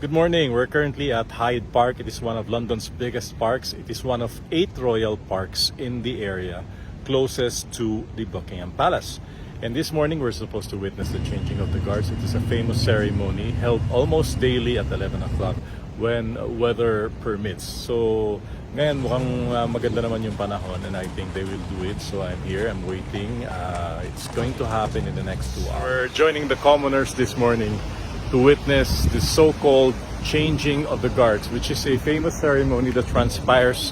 Good morning. We're currently at Hyde Park. It is one of London's biggest parks. It is one of 8 royal parks in the area closest to the Buckingham Palace. And this morning we're supposed to witness the changing of the guards. It is a famous ceremony held almost daily at 11 o'clock when weather permits. So ngayon mukhang maganda naman yung panahon and I think they will do it. So I'm here, I'm waiting. It's going to happen in the next 2 hours. We're joining the commoners this morning to witness the so-called changing of the guards, which is a famous ceremony that transpires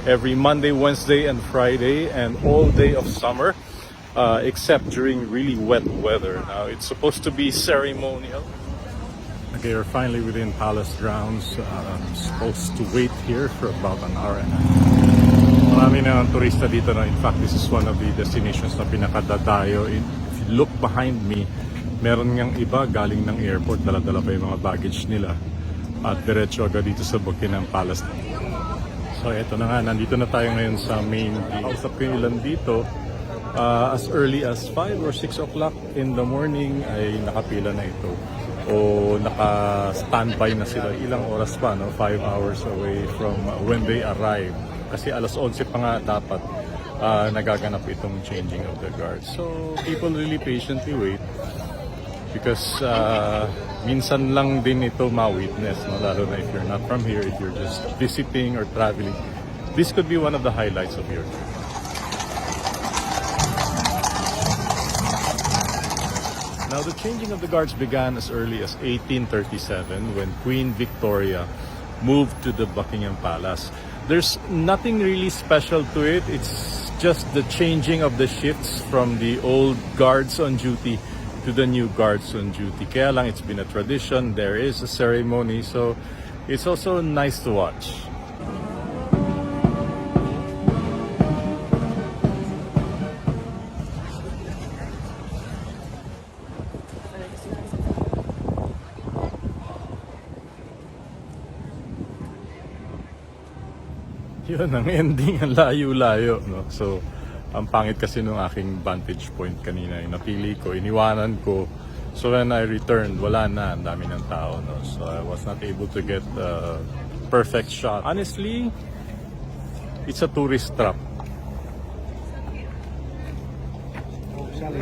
every Monday, Wednesday, and Friday, and all day of summer, except during really wet weather. Now, it's supposed to be ceremonial. Okay, we're finally within Palace grounds. I'm supposed to wait here for about an hour and a half. Marami na turista dito na. In fact, this is one of the destinations na pinakadadayo. If you look behind me, meron ngang iba galing ng airport, dala-dala pa yung mga baggage nila at diretso agad dito sa Buckingham Palace. So eto na nga, nandito na tayo ngayon sa main gate. Kausap ko yung ilan dito, as early as 5 or 6 o'clock in the morning ay nakapila na ito o naka-standby na sila. Ilang oras pa, no? 5 hours away from when they arrive, kasi alas 11 pa nga dapat nagaganap itong changing of the guards. So people really patiently wait because minsan lang din ito ma-witness, no? Lalo na if you're not from here, if you're just visiting or traveling. This could be one of the highlights of your trip. Now, the changing of the guards began as early as 1837 when Queen Victoria moved to the Buckingham Palace. There's nothing really special to it. It's just the changing of the shifts from the old guards on duty to the new guards on duty. Kaya lang, it's been a tradition. There is a ceremony, so it's also nice to watch. Yun ang ending, ang layo-layo, no? So ang pangit kasi nung aking vantage point kanina, yung napili ko, iniwanan ko. So when I returned, wala na, ang dami ng tao, no? So I was not able to get the perfect shot. Honestly, it's a tourist trap. Sally,